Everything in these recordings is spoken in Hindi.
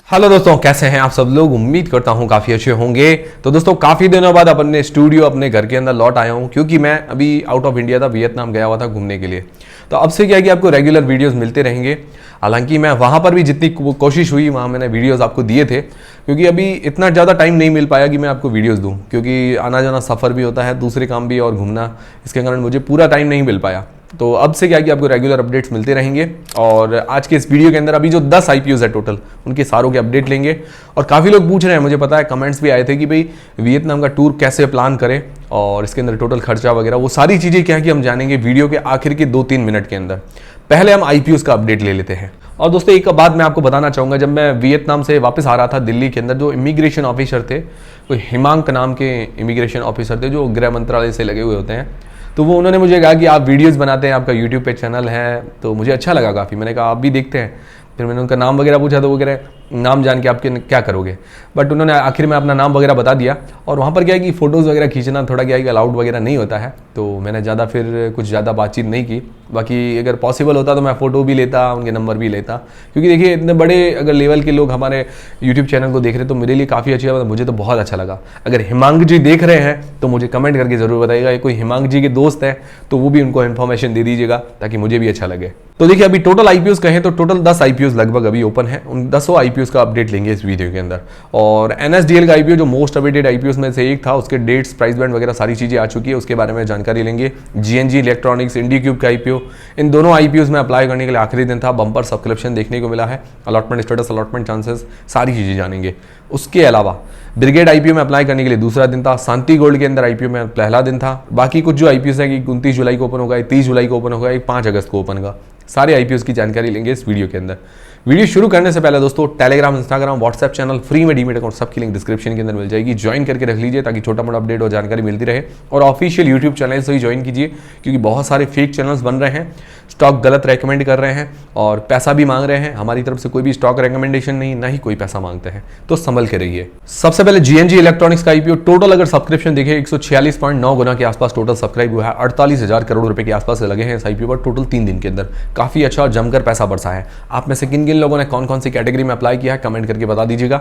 हेलो दोस्तों, कैसे हैं आप सब लोग। उम्मीद करता हूं काफ़ी अच्छे होंगे। तो दोस्तों काफ़ी दिनों बाद अपने स्टूडियो अपने घर के अंदर लौट आया हूं, क्योंकि मैं अभी आउट ऑफ इंडिया था, वियतनाम गया हुआ था घूमने के लिए। तो अब से क्या है कि आपको रेगुलर वीडियोस मिलते रहेंगे। हालांकि मैं वहां पर भी जितनी कोशिश हुई वहां मैंने वीडियोस आपको दिए थे, क्योंकि अभी इतना ज़्यादा टाइम नहीं मिल पाया कि मैं आपको वीडियोस दूं, क्योंकि आना जाना सफ़र भी होता है, दूसरे काम भी और घूमना, इसके कारण मुझे पूरा टाइम नहीं मिल पाया। तो अब से क्या है कि आपको रेगुलर अपडेट्स मिलते रहेंगे। और आज के इस वीडियो के अंदर अभी जो 10 आईपीओ है टोटल, उनके सारों के अपडेट लेंगे। और काफ़ी लोग पूछ रहे हैं, मुझे पता है कमेंट्स भी आए थे कि भाई वियतनाम का टूर कैसे प्लान करें और इसके अंदर टोटल खर्चा वगैरह, वो सारी चीज़ें क्या है कि हम जानेंगे वीडियो के आखिर के 2-3 मिनट के अंदर। पहले हम आईपीओ का अपडेट ले लेते हैं। और दोस्तों एक बात मैं आपको बताना चाहूँगा, जब मैं वियतनाम से वापस आ रहा था दिल्ली के अंदर, जो इमिग्रेशन ऑफिसर थे, कोई हिमांक नाम के इमिग्रेशन ऑफिसर थे जो गृह मंत्रालय से लगे हुए होते हैं, तो वो उन्होंने मुझे कहा कि आप वीडियोस बनाते हैं, आपका यूट्यूब पे चैनल है। तो मुझे अच्छा लगा काफ़ी, मैंने कहा आप भी देखते हैं। फिर मैंने उनका नाम वगैरह पूछा तो वो कह रहे नाम जान के आपके क्या करोगे, बट उन्होंने आखिर में अपना नाम वगैरह बता दिया। और वहाँ पर क्या है कि फ़ोटोज़ वगैरह खींचना थोड़ा क्या है कि अलाउड वगैरह नहीं होता है, तो मैंने ज़्यादा फिर कुछ ज़्यादा बातचीत नहीं की। बाकी अगर पॉसिबल होता तो मैं फ़ोटो भी लेता, उनके नंबर भी लेता, क्योंकि देखिए इतने बड़े अगर लेवल के लोग हमारे यूट्यूब चैनल को देख रहे हैं तो मेरे लिए काफ़ी अच्छी बात, मुझे तो बहुत अच्छा लगा। अगर हिमांक जी देख रहे हैं तो मुझे कमेंट करके ज़रूर बताइएगा, कोई हिमांक जी के दोस्त है तो वो भी उनको इन्फॉर्मेशन दे दीजिएगा ताकि मुझे भी अच्छा लगे। तो देखिए अभी टोटल आईपीओ कहें तो टोटल 10 आईपीओ लगभग अभी ओपन है। उन 10 आईपीओ का अपडेट लेंगे इस वीडियो के अंदर। और एनएसडीएल का आईपीओ जो मोस्ट अवेटेड आईपीओ में से एक था, उसके डेट्स, प्राइस बैंड वगैरह सारी चीज़ें आ चुकी है, उसके बारे में जानकारी लेंगे। जीएनजी इलेक्ट्रॉनिक्स, इंडिक्यूब का आईपीओ, इन दोनों आईपीओ में अप्लाई करने के लिए आखिरी दिन था। बम्पर सब्सक्रिप्शन देखने को मिला है, अलॉटमेंट स्टेटस, अलॉटमेंट चांसेस, सारी चीज़ें जानेंगे। उसके अलावा ब्रिगेड आईपीओ में अप्लाई करने के लिए दूसरा दिन था। शांति गोल्ड के अंदर आईपीओ में पहला दिन था। बाकी कुछ जो आईपीओ है कि 29 जुलाई को ओपन होगा, 30 जुलाई को ओपन होगा, 5 अगस्त को ओपन होगा। सारे आईपीओ की जानकारी लेंगे इस वीडियो के अंदर। वीडियो शुरू करने से पहले दोस्तों Telegram, Instagram, WhatsApp channel free में डीमेट अकाउंट सबकी लिंक डिस्क्रिप्शन के अंदर मिल जाएगी, ज्वाइन करके रख लीजिए ताकि छोटा मोटा अपडेट और जानकारी मिलती रहे। और ऑफिशियल यूट्यूब चैनल से ही ज्वाइन कीजिए, क्योंकि बहुत सारे फेक चैनल्स बन रहे हैं, स्टॉक गलत रेकमेंड कर रहे हैं और पैसा भी मांग रहे हैं। हमारी तरफ से कोई भी स्टॉक रिकमेंडेशन नहीं, ना ही कोई पैसा मांगते हैं, तो संभल के रहिए। सबसे पहले जीएनजी इलेक्ट्रॉनिक्स का आईपीओ टोटल अगर सब्सक्रिप्शन देखें 146.9 गुना के आसपास टोटल सब्सक्राइब हुआ है। 48,000 करोड़ रुपए के आसपास लगे हैं इस आईपीओ पर टोटल 3 दिन के अंदर। काफी अच्छा और जमकर पैसा बरसा है। आप में से किन किन लोगों ने कौन कौन सी कैटेगरी में अप्लाई किया है कमेंट करके बता दीजिएगा।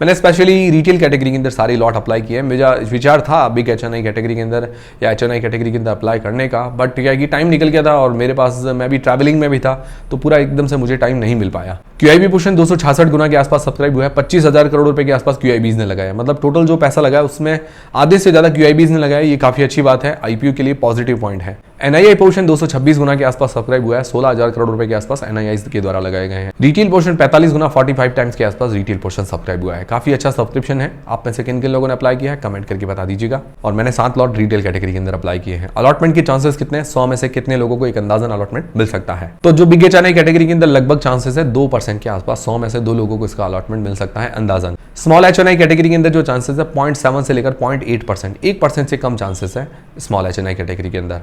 मैंने स्पेशली रिटेल कैटेगरी के अंदर सारे लॉट अप्लाई किए हैं। मेरा विचार था बिग एचएनआई कैटेगरी के अंदर या एचएनआई कैटेगरी के अंदर अप्लाई करने का, बट क्या है कि टाइम निकल गया था और मेरे पास, मैं भी ट्रैवलिंग में भी था, तो पूरा एकदम से मुझे टाइम नहीं मिल पाया। क्यूआईबी पोर्शन 266 गुना के आसपास सब्सक्राइब हुआ है। 25,000 करोड़ रुपए के आसपास क्यूआईबीज ने लगाया, मतलब टोटल जो पैसा लगाया उसमें आधे से ज्यादा क्यूआईबीज ने लगाया। ये काफी अच्छी बात है, आईपीओ के लिए पॉजिटिव पॉइंट है। एनआईआई पोर्शन 226 गुना के आसपास सब्सक्राइब हुआ है। 16,000 करोड़ रुपए के आसपास एनआईआई के द्वारा लगाए गए हैं। रिटेल पोर्शन 45 गुना 45 टाइम्स के आसपास रिटेल पोर्शन सब्सक्राइब हुआ है। काफी अच्छा सब्सक्रिप्शन है। आप में से किन किन लोगों ने अप्लाई किया है कमेंट करके बता दीजिएगा। और मैंने 7 लॉट रिटेल कैटेगरी के अंदर अप्लाई किए हैं। अलॉटमेंट के चांसेस कितने, 100 में से कितने लोगों को एक अंदाजन अलॉटमेंट मिल सकता है। तो जो बिग एचएनआई कैटेगरी के अंदर लगभग चांसेस है 2% के आसपास, 100 में से 2 लोगों को इसका अलॉटमेंट मिल सकता है अंदाजन। स्मॉल एचएनआई कैटेगरी के अंदर जो चांसेस है 0.7 से लेकर 0.8%, 1% से कम चांसेस है स्मॉल एचएनआई कैटेगरी के अंदर।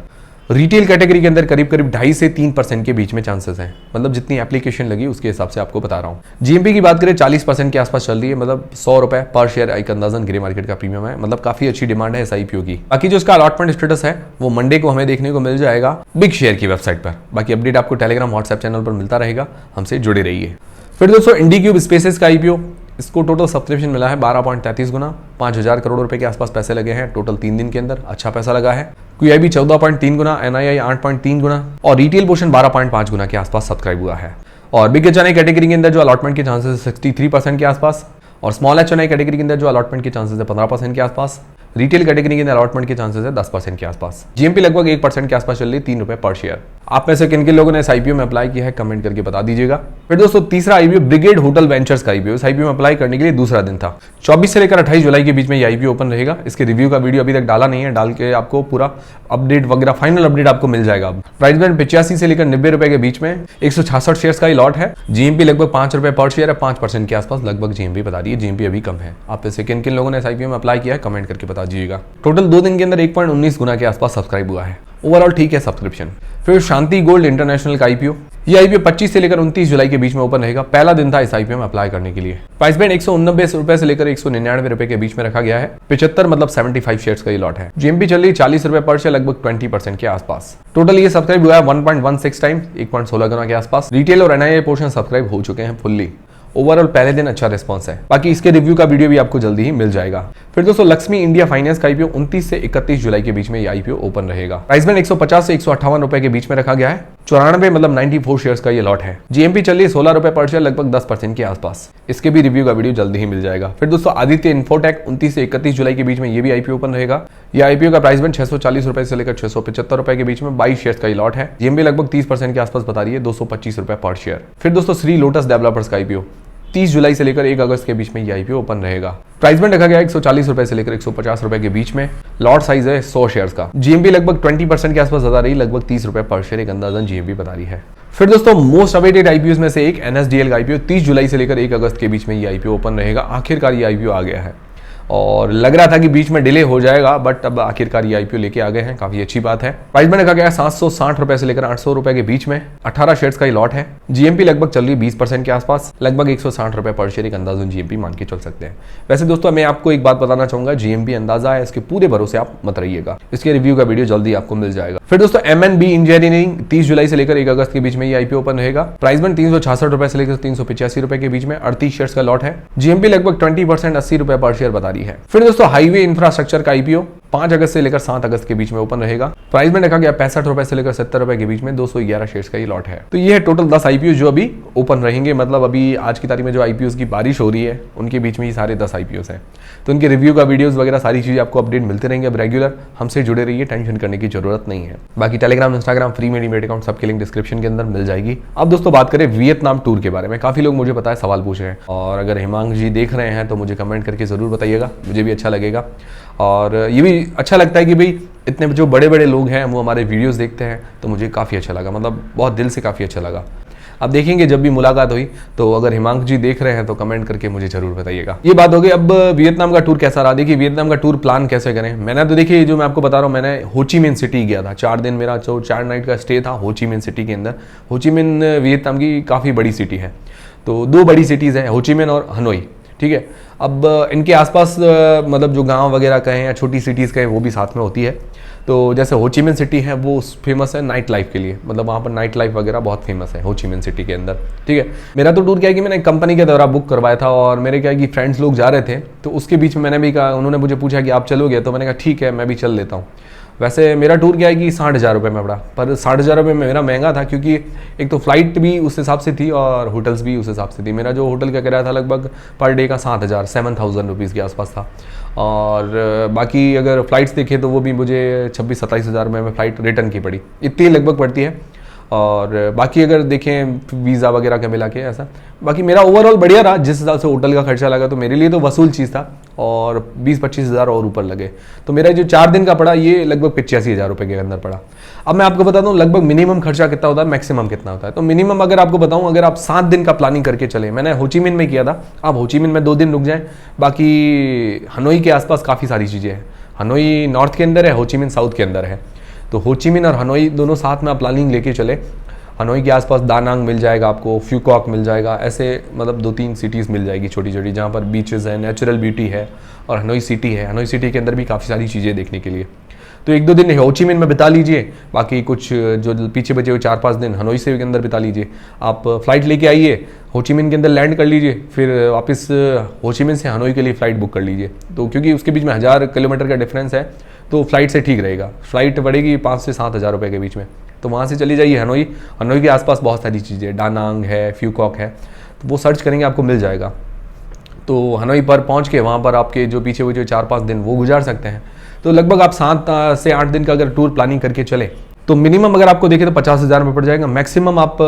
रिटेल कैटेगरी के अंदर करीब करीब 2.5 से 3% के बीच में चांसेस हैं, मतलब जितनी एप्लीकेशन लगी उसके हिसाब से आपको बता रहा हूँ। जीएमपी की बात करें 40% के आसपास चल रही है, मतलब 100 रुपए पर शेयर एक अंदाजन ग्रे मार्केट का प्रीमियम है, मतलब काफी अच्छी डिमांड है इस आईपीओ की। बाकी जो इसका अलॉटमेंट स्टेटस है वो मंडे को हमें देखने को मिल जाएगा बिग शेयर की वेबसाइट पर। बाकी अपडेट आपको टेलीग्राम, व्हाट्सएप चैनल पर मिलता रहेगा, हमसे जुड़े रहिए। फिर दोस्तों इंडिक्यूब स्पेसेस का आईपीओ, इसको टोटल सब्सक्रिप्शन मिला है 12.33 गुना, 5,000 करोड़ रुपए के आसपास पैसे लगे हैं टोटल 3 दिन के अंदर, अच्छा पैसा लगा है। क्यूआईबी 14.3 गुना, एनआईआई 8.3 गुना और रिटेल पोर्शन 12.5 गुना के आसपास सब्सक्राइब हुआ है। और बिग एचएनआई कैटेगरी के अंदर जो अलॉटमेंट के चांसेस 63% के आसपास, और स्मॉल एचएनआई कैटेगरी के अंदर जो अलॉटमेंट के चांसेस है 15% के आसपास। रिटेल कैटेगरी के अंदर अलॉटमेंट के चांसेस है 10% के आसपास। जीएमपी लगभग 1% के आसपास चल रही है, 3 रुपए पर शेयर। आप में से किन किन लोगों ने इस आईपीओ में अप्लाई किया है कमेंट करके बता दीजिएगा। फिर दोस्तों तीसरा आईपीओ ब्रिगेड होटल वेंचर्स का आईपीओ, इस आईपीओ में अप्लाई करने के लिए दूसरा दिन था। 24 से लेकर 28 जुलाई के बीच में ये आईपीओ ओपन रहेगा। इसके रिव्यू का वीडियो अभी तक डाला नहीं है, डाल के आपको पूरा अपडेट वगैरह फाइनल अपडेट आपको मिल जाएगा। प्राइस बैंड 85 से लेकर 90 रुपए के बीच में 166 शेयर्स का ही लॉट है। जीएमपी लगभग 5 रुपए पर शेयर है, 5% के आसपास लगभग जीएमपी बता रही है, जीएमपी अभी कम है। आप में से किन किन लोगों ने इस आईपीओ में अप्लाई किया है कमेंट करके बता दीजिएगा। टोटल 2 दिन के अंदर 1.19 गुना के आसपास सब्सक्राइब हुआ है। ओवरऑल ठीक है सब्सक्रिप्शन। फिर शांति गोल्ड इंटरनेशनल का आईपीओ, ये आईपीओ 25 से लेकर 29 जुलाई के बीच में ओपन रहेगा। पहला दिन था इस आईपीओ में अप्लाई करने के लिए। प्राइस बैंड 189 रुपए से लेकर 199 रुपए के बीच में रखा गया है। 75 मतलब 75 शेयर्स का ये लॉट है। जीएमपी चल रही 40 रुपए पर शेयर, लगभग 20% के आसपास। टोटल ये सब्सक्राइब हुआ है 1.16 टाइम, 1.16 गुना के आसपास। रिटेल और एनआईआई पोर्शन सब्सक्राइब हो चुके हैं फुल्ली। ओवरऑल पहले दिन अच्छा रिस्पॉन्स है। बाकी इसके रिव्यू का वीडियो भी आपको जल्दी ही मिल जाएगा। फिर दोस्तों लक्ष्मी इंडिया फाइनेंस का आईपीओ 29 से 31 जुलाई के बीच में ये आईपीओ ओपन रहेगा। प्राइस बैंड 150 से 158 रुपए के बीच में रखा गया है। 94 मतलब 94 शेयर्स का ये लॉट है। जीएमपी चल रही है 16 रुपए पर शेयर, लगभग 10% के आसपास। इसके भी रिव्यू का वीडियो जल्दी ही मिल जाएगा। फिर दोस्तों आदित्य इन्फोटेक 29 से 31 जुलाई के बीच में ये भी आईपीओ ओपन रहेगा। यह आईपीओ का प्राइस बैंड 640 रुपए से लेकर 675 रुपए के बीच में 22 शेयर्स का ये लॉट है। जीएमपी लगभग 30% के आसपास बता रही है, 225 रुपए पर शेयर। फिर दोस्तों श्री लोटस डेवलपर्स का आईपीओ 30 जुलाई से लेकर 1 अगस्त के बीच में ये आईपीओ ओपन रहेगा। प्राइस बैंड रखा गया 140 रुपए से लेकर 150 रुपए के बीच में। लॉट साइज है 100 शेयर्स का। जीएमपी लगभग 20% के आसपास बता रही, लगभग 30 रुपए पर शेयर एक अंदाजन जीएमपी बता रही है। फिर दोस्तों मोस्ट अवेटेड आईपीओ में से एक एनएसडीएल का आईपीओ 30 जुलाई से लेकर 1 अगस्त के बीच में ये आईपीओ ओपन रहेगा। आखिरकार ये आईपीओ आ गया है और लग रहा था कि बीच में डिले हो जाएगा, बट अब आखिरकार ये आईपीओ लेके आ गए हैं, काफी अच्छी बात है। प्राइस बैंड रखा गया है 760 रुपए से लेकर 800 रुपए के बीच में। 18 शेयर्स का ये लॉट है। जीएमपी लगभग चल रही 20% के आसपास, लगभग 160 रुपए पर शेयर एक अंदाजन जीएमपी मान के चल सकते हैं। वैसे दोस्तों मैं आपको एक बात बताना चाहूंगा, जीएमपी अंदाजा है, इसके पूरे भरोसे आप मत रहिएगा। इसके रिव्यू का वीडियो जल्दी आपको मिल जाएगा। फिर दोस्तों एमएनबी इंजीनियरिंग 30 जुलाई से लेकर 1 अगस्त के बीच में ये आईपीओ ओपन रहेगा। प्राइस बैंड 366 रुपए से लेकर 385 रुपए के बीच में। 38 शेयर्स का लॉट है। जीएमपी लगभग 20% 80 रुपए पर शेयर बता रही है। फिर दोस्तों हाईवे इंफ्रास्ट्रक्चर का आईपीओ 5 अगस्त से लेकर 7 अगस्त के बीच में ओपन रहेगा। प्राइस में रखा गया 65 रुपए से लेकर 70 रुपए के बीच में। 211 शेयर्स का ये लॉट है। तो ये है टोटल 10 आईपीओ जो अभी ओपन रहेंगे। मतलब अभी आज की तारीख में जो आईपीओ की बारिश हो रही है उनके बीच में ही सारे 10 आईपीओ हैं। तो उनके रिव्यू का वीडियोस वगैरह सारी चीजें आपको अपडेट मिलते रहेंगे। अब रेगुलर हमसे जुड़े रहिए, टेंशन करने की जरूरत नहीं है। बाकी टेलीग्राम, इंस्टाग्राम, फ्री में डीमेट अकाउंट सबके लिंक डिस्क्रिप्शन के अंदर मिल जाएगी। अब दोस्तों बात करें वियतनाम टूर के बारे में। काफी लोग मुझे पता है सवाल पूछ रहे हैं, और अगर हिमांक जी देख रहे हैं तो मुझे कमेंट करके जरूर बताइएगा, मुझे भी अच्छा लगेगा। और ये भी अच्छा लगता है कि भाई इतने जो बड़े बड़े लोग हैं वो हमारे वीडियोस देखते हैं, तो मुझे काफ़ी अच्छा लगा, मतलब बहुत दिल से काफ़ी अच्छा लगा। अब देखेंगे जब भी मुलाकात हुई तो अगर हिमांक जी देख रहे हैं तो कमेंट करके मुझे जरूर बताइएगा। ये बात हो गई। अब वियतनाम का टूर कैसा रहा, देखिए वियतनाम का टूर प्लान कैसे करें। मैंने तो देखिए जो मैं आपको बता रहा हूँ, मैंने हो ची मिन सिटी गया था। 4 दिन मेरा 4 नाइट का स्टे था हो ची मिन सिटी के अंदर। हो ची मिन वियतनाम की काफ़ी बड़ी सिटी है, तो 2 बड़ी सिटीज़ हैं, हो ची मिन और हनोई, ठीक है। अब इनके आसपास मतलब जो गांव वगैरह कहें या छोटी सिटीज़ कहें वो भी साथ में होती है। तो जैसे हो ची मिन सिटी है वो फेमस है नाइट लाइफ के लिए, मतलब वहाँ पर नाइट लाइफ वगैरह बहुत फेमस है हो ची मिन सिटी के अंदर, ठीक है। मेरा तो टूर क्या है कि मैंने कंपनी के द्वारा बुक करवाया था, और मेरे क्या है कि फ्रेंड्स लोग जा रहे थे, तो उसके बीच में मैंने भी कहा, उन्होंने मुझे पूछा कि आप चलोगे, तो मैंने कहा ठीक है मैं भी चल लेता हूँ। वैसे मेरा टूर क्या है कि 60,000 रुपये में पड़ा, पर 60,000 रुपये में मेरा महंगा था, क्योंकि एक तो फ्लाइट भी उस हिसाब से थी और होटल्स भी उस हिसाब से थी। मेरा जो होटल का किराया था लगभग पर डे का 7,000 रुपीज़ के आसपास था, और बाकी अगर फ़्लाइट्स देखें तो वो भी मुझे 26-27 हज़ार में फ़्लाइट रिटर्न की पड़ी, इतनी लगभग पड़ती है। और बाकी अगर देखें वीज़ा वगैरह का मिला के ऐसा, बाकी मेरा ओवरऑल बढ़िया रहा। जिस हिसाब से होटल का खर्चा लगा तो मेरे लिए तो वसूल चीज़ था, और 20-25 हज़ार और ऊपर लगे, तो मेरा जो 4 दिन का पड़ा ये लगभग 85,000 रुपये के अंदर पड़ा। अब मैं आपको बताता हूँ लगभग मिनिमम खर्चा कितना होता है, मैक्सिमम कितना होता है। तो मिनिमम अगर आपको बताऊँ, अगर आप 7 दिन का प्लानिंग करके चले, मैंने हो ची मिन में किया था, आप हो ची मिन में 2 दिन रुक जाएं। बाकी हनोई के आसपास काफ़ी सारी चीज़ें हैं। हनोई नॉर्थ के अंदर है, हो ची मिन साउथ के अंदर है, तो हो ची मिन और हनोई दोनों साथ में आप प्लानिंग लेके चले। हनोई के आसपास दानांग मिल जाएगा आपको, फ्यूकॉक मिल जाएगा, ऐसे मतलब 2-3 सिटीज़ मिल जाएगी छोटी छोटी, जहाँ पर बीचेस है, नेचुरल ब्यूटी है। और हनोई सिटी है, हनोई सिटी के अंदर भी काफ़ी सारी चीज़ें देखने के लिए। तो 1-2 दिन हो ची मिन में बिता लीजिए, बाकी कुछ जो पीछे बचे हुए 4-5 दिन हनोई से के अंदर बिता लीजिए। आप फ्लाइट लेके आइए, हो ची मिन के अंदर लैंड कर लीजिए, फिर वापस हो ची मिन से हनोई के लिए फ़्लाइट बुक कर लीजिए। तो क्योंकि उसके बीच में 1000 किलोमीटर का डिफरेंस है, तो फ्लाइट से ठीक रहेगा। फ्लाइट पड़ेगी 5 से 7 हज़ार रुपये के बीच में, तो वहाँ से चली जाइए हनोई। हनोई के आसपास बहुत सारी चीज़ें, डानांग है, फ्यूकॉक है, तो वो सर्च करेंगे आपको मिल जाएगा। तो हनोई पर पहुँच के वहाँ पर आपके जो पीछे हुए जो 4-5 दिन वो गुजार सकते हैं। तो लगभग आप 7 से 8 दिन का अगर टूर प्लानिंग करके चले तो मिनिमम अगर आपको देखें तो 50,000 में पड़ जाएगा, मैक्सिमम आप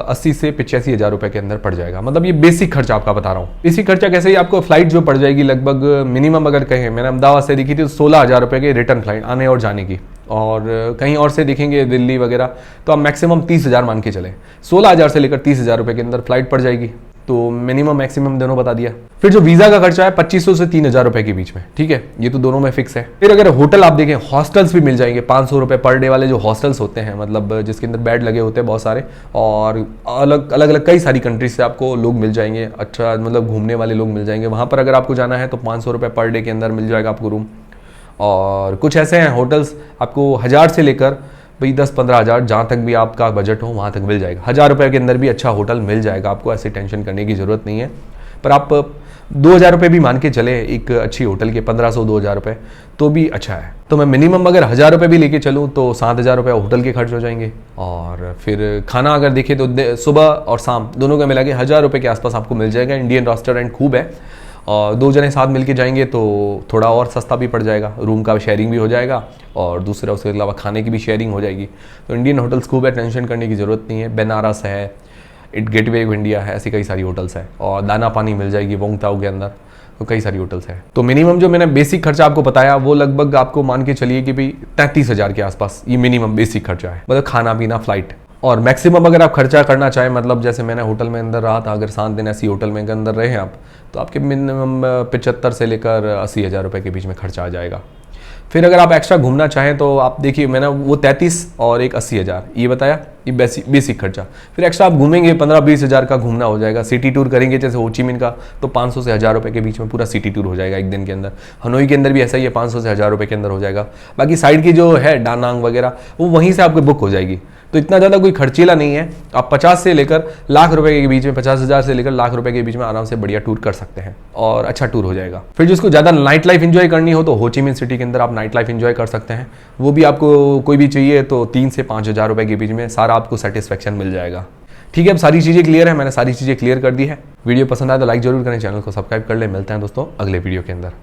80 से 85 हज़ार रुपये के अंदर पड़ जाएगा। मतलब ये बेसिक खर्चा आपका बता रहा हूँ। बेसिक खर्चा कैसे ही आपको फ्लाइट जो पड़ जाएगी लगभग मिनिमम अगर कहें, मैंने अहमदाबाद से देखी थी तो 16,000 रुपये की रिटर्न फ्लाइट आने और जाने की, और कहीं और से देखेंगे दिल्ली वगैरह तो आप मैक्सिमम 30,000 मान के चले। 16,000 से लेकर 30,000 रुपये के अंदर फ्लाइट पड़ जाएगी, तो मिनिमम मैक्सिमम दोनों बता दिया। फिर जो वीज़ा का खर्चा है 2500 से 3,000 रुपये के बीच में, ठीक है, ये तो दोनों में फिक्स है। फिर अगर होटल आप देखें, हॉस्टल्स भी मिल जाएंगे 500 रुपये पर डे वाले जो हॉस्टल्स होते हैं, मतलब जिसके अंदर बेड लगे होते हैं बहुत सारे, और अलग अलग कई सारी कंट्रीज से आपको लोग मिल जाएंगे। अच्छा मतलब घूमने वाले लोग मिल जाएंगे वहाँ पर। अगर आपको जाना है तो 500 रुपये पर डे के अंदर मिल जाएगा आपको रूम। और कुछ ऐसे हैं होटल्स आपको 1000 से लेकर भाई 10-15 हज़ार जहाँ तक भी आपका बजट हो वहाँ तक मिल जाएगा। 1000 रुपये के अंदर भी अच्छा होटल मिल जाएगा आपको, ऐसे टेंशन करने की ज़रूरत नहीं है। पर आप 2000 रुपये भी मान के चले एक अच्छी होटल के, 1500-2000 रुपये तो भी अच्छा है। तो मैं मिनिमम अगर 1000 रुपये भी लेके चलूँ तो 7000 रुपये होटल के खर्च हो जाएंगे। और फिर खाना अगर देखें तो सुबह और शाम दोनों का मिला के 1000 रुपये के आसपास आपको मिल जाएगा। इंडियन रेस्टोरेंट खूब है और 2 जने साथ मिलके जाएंगे तो थोड़ा और सस्ता भी पड़ जाएगा, रूम का शेयरिंग भी हो जाएगा और दूसरा उसके अलावा खाने की भी शेयरिंग हो जाएगी। तो इंडियन होटल्स खूब है, टेंशन करने की ज़रूरत नहीं है। बनारस है, गेटवे ऑफ इंडिया है, ऐसी कई सारी होटल्स है और दाना पानी मिल जाएगी वोंगताओ के अंदर, तो कई सारी होटल्स है। तो मिनिमम जो मैंने बेसिक खर्चा आपको बताया वो लगभग आपको मान के चलिए कि भाई 33,000 के आसपास ये मिनिमम बेसिक खर्चा है, मतलब खाना पीना फ्लाइट। और मैक्सिमम अगर आप खर्चा करना चाहें, मतलब जैसे मैंने होटल में अंदर रहा था, अगर 7 दिन ऐसी होटल में अंदर रहे आप तो आपके मिनिमम 75 से लेकर 80,000 रुपये के बीच में खर्चा आ जाएगा। फिर अगर आप एक्स्ट्रा घूमना चाहें तो आप देखिए मैंने वो 33 और एक 80,000 ये बताया, ये बेसिक खर्चा। फिर एक्स्ट्रा आप घूमेंगे 15-20 हज़ार का घूमना हो जाएगा। सिटी टूर करेंगे जैसे हो ची मिन्ह का तो 500 से 1000 रुपये के बीच में पूरा सिटी टूर हो जाएगा एक दिन के अंदर। हनोई के अंदर भी ऐसा ही है, 500 से 1000 रुपये के अंदर हो जाएगा। बाकी साइड की जो है डानांग वगैरह वो वहीं से आपको बुक हो जाएगी, तो इतना ज़्यादा कोई खर्चीला नहीं है। आप 50 से लेकर लाख रुपए के बीच में, 50,000 से लेकर लाख रुपए के बीच में आराम से बढ़िया टूर कर सकते हैं और अच्छा टूर हो जाएगा। फिर जिसको ज़्यादा नाइट लाइफ एंजॉय करनी हो तो हो ची मिन्ह सिटी के अंदर आप नाइट लाइफ एंजॉय कर सकते हैं। वो भी आपको कोई भी चाहिए तो 3 से 5,000 रुपये के बीच में सारा आपको सेटिस्फेक्शन मिल जाएगा। ठीक है, अब सारी चीज़ें क्लियर है, मैंने सारी चीज़ें क्लियर कर दी है। वीडियो पसंद आए तो लाइक जरूर करें, चैनल को सब्सक्राइब कर ले। मिलते हैं दोस्तों अगले वीडियो के अंदर।